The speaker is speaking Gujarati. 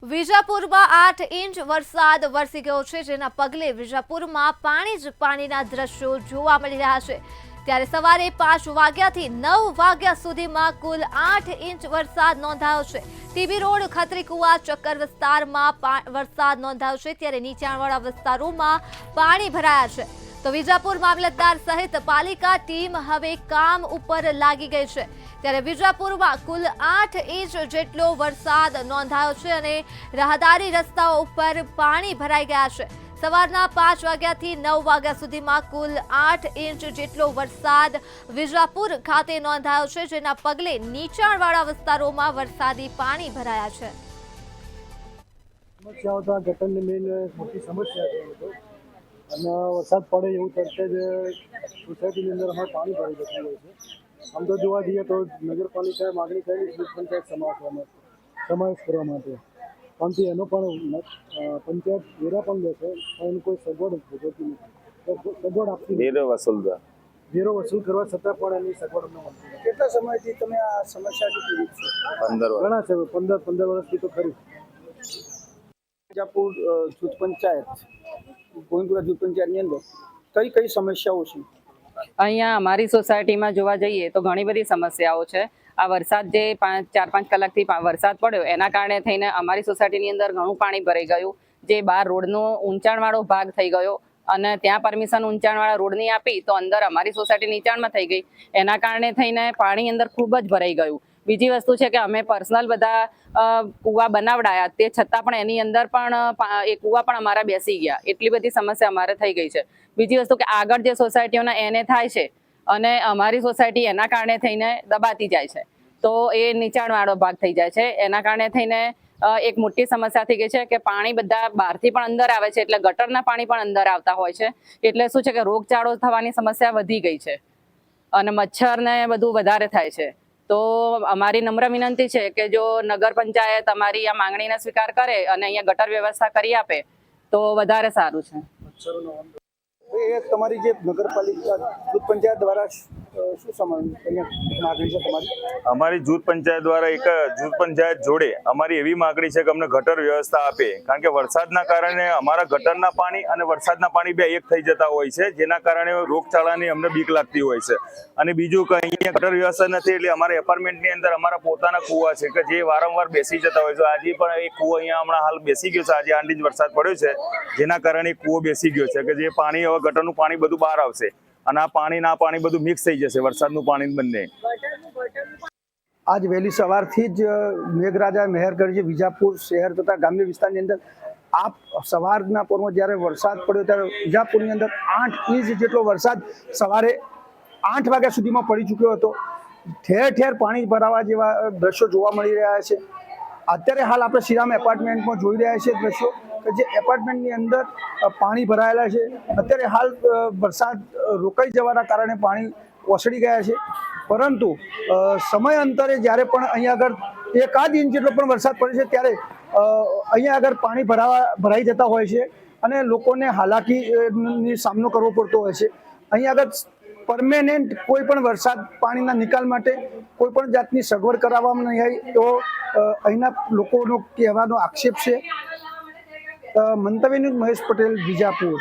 વિજાપુરમાં 8 ઇંચ વરસાદ વરસી ગયો છે, જેના પગલે વિજાપુરમાં પાણી જ પાણીના દ્રશ્યો જોવા મળી રહ્યા છે। ત્યારે સવારે 5 વાગ્યાથી 9 વાગ્યા સુધીમાં કુલ 8 ઇંચ વરસાદ નોંધાયો છે। ટીબી રોડ, ખત્રીકુવા, ચક્કર વિસ્તારમાં વરસાદ નોંધાયો છે, ત્યારે નીચાણવાળા વિસ્તારોમાં પાણી ભરાયા છે। તો વિજાપુર મામલતદાર સહિત પાલિકા ટીમ હવે કામ ઉપર લાગી ગઈ છે। ત્યારે વિજાપુરમાં કુલ 8 ઇંચ જેટલો વરસાદ નોંધાયો છે અને રાહદારી રસ્તાઓ ઉપર પાણી ભરાઈ ગયા છે। સવારના 5 વાગ્યાથી 9 વાગ્યા સુધીમાં કુલ 8 ઇંચ જેટલો વરસાદ વિજાપુર ખાતે નોંધાયો છે, જેના પગલે નીચાણવાળા વિસ્તારોમાં વરસાદી પાણી ભરાયા છે। ગટરની મેઇન મોટી સમસ્યા છે અને વરસાદ પડે એવું તરત જ સોસાયટીની અંદર અમારે પાણી ભરાઈ જતું હોય છે। આમ તો જોવા જઈએ તો નગરપાલિકાએ માગણી કરી ગ્રુપ પંચાયત સમાવેશ કરવા માટે, પરંતુ એનો પણ પંચાયત વેરા પણ લે છે, પણ એની કોઈ સગવડ ભોગવતી નથી, સગવડ આપતી વેરો વસૂલ કરવા છતાં પણ એની સગવડ ન મળતી। કેટલા સમયથી તમે આ સમસ્યાથી પીડિત છો? ઘણા છે, 15 વર્ષથી તો ખરી। વિજાપુર જૂથ પંચાયત, ગોવિંદપુરા જૂથ પંચાયતની અંદર કઈ સમસ્યાઓ છે? અહીંયા અમારી સોસાયટીમાં જોવા જઈએ તો ઘણી બધી સમસ્યાઓ છે। આ વરસાદ જે 4-5 કલાકથી વરસાદ પડ્યો એના કારણે થઈને અમારી સોસાયટીની અંદર ઘણું પાણી ભરાઈ ગયું, જે બહાર રોડનો ઊંચાણવાળો ભાગ થઈ ગયો અને ત્યાં પરમિશન ઊંચાણવાળા રોડની આપી તો અંદર અમારી સોસાયટી નીચાણમાં થઈ ગઈ, એના કારણે થઈને પાણી અંદર ખૂબ જ ભરાઈ ગયું। બીજી વસ્તુ છે કે અમે પર્સનલ બધા કૂવા બનાવડાયા, તે છતાં પણ એની અંદર પણ એ કૂવા પણ અમારા બેસી ગયા, એટલી બધી સમસ્યા અમારે થઈ ગઈ છે। બીજી વસ્તુ કે આગળ જે સોસાયટીઓના એને થાય છે અને અમારી સોસાયટી એના કારણે થઈને દબાતી જાય છે, તો એ નીચાણવાળો ભાગ થઈ જાય છે, એના કારણે થઈને એક મોટી સમસ્યા થઈ ગઈ છે કે પાણી બધા બહારથી પણ અંદર આવે છે, એટલે ગટરના પાણી પણ અંદર આવતા હોય છે, એટલે શું છે કે રોગચાળો થવાની સમસ્યા વધી ગઈ છે અને મચ્છર ને બધું વધારે થાય છે। તો અમારી નમ્ર વિનંતી છે કે જો નગર પંચાયત અમારી આ માંગણીને સ્વીકાર કરે અને અહીંયા ગટર વ્યવસ્થા કરી આપે તો વધારે સારું છે। એ તમારી જે નગરપાલિકા જૂથ પંચાયત દ્વારા શું માગણી છે તમારી? અમારી જૂથ પંચાયત દ્વારા એક જૂથ પંચાયત જોડે અમારી એવી માગણી છે કે અમને ગટર વ્યવસ્થા આપે, કારણ કે વરસાદના કારણે અમારા ગટરના પાણી અને વરસાદના પાણી બે એક થઈ જતા હોય છે, જેના કારણે રોગચાળાની અમને બીક લાગતી હોય છે। અને બીજું કે અહીંયા ગટર વ્યવસ્થા નથી, એટલે અમારા એપાર્ટમેન્ટની અંદર અમારા પોતાના કૂવા છે કે જે વારંવાર બેસી જતા હોય છે। આજે પણ એક કૂવો અહીંયા હમણાં હાલ બેસી ગયો છે, આજે 8 ઇંચ વરસાદ પડ્યો છે, જેના કારણે કૂવો બેસી ગયો છે કે જે પાણી હવે ગટરનું પાણી બધું બહાર આવશે અને આ પાણી બધું મિક્સ થઈ જશે, વરસાદનું પાણી બંને। આજ વહેલી સવારથી જ મેઘરાજા મહેર કરી છે વિજાપુર શહેર તથા ગ્રામ્ય વિસ્તારની અંદર। આ સવારના પોરમાં જ્યારે વરસાદ પડ્યો ત્યારે વિજાપુરની અંદર 8 ઇંચ જેટલો વરસાદ સવારે 8 વાગ્યા સુધીમાં પડી ચૂક્યો હતો। ઠેર ઠેર પાણી ભરાવા જેવા દ્રશ્યો જોવા મળી રહ્યા છે। અત્યારે હાલ આપણે શ્રીરામ એપાર્ટમેન્ટમાં જોઈ રહ્યા છીએ દ્રશ્યો કે જે એપાર્ટમેન્ટની અંદર પાણી ભરાયેલા છે। અત્યારે હાલ વરસાદ રોકાઈ જવાના કારણે પાણી ઓસરી ગયા છે, પરંતુ સમય અંતરે જ્યારે પણ અહીંયા આગળ 1 ઇંચ જેટલો પણ વરસાદ પડે છે ત્યારે અહીંયા આગળ પાણી ભરાઈ જતા હોય છે અને લોકોને હાલાકીનો સામનો કરવો પડતો હોય છે। અહીંયા આગળ પરમેનન્ટ કોઈ પણ વરસાદ પાણીના નિકાલ માટે કોઈ પણ જાતની સગવડ કરાવવામાં નહીં આવી, તો અહીંના લોકોનો કહેવાનો આક્ષેપ છે। મંતવ્ય ન્યૂઝ, મહેશ પટેલ, વિજાપુર।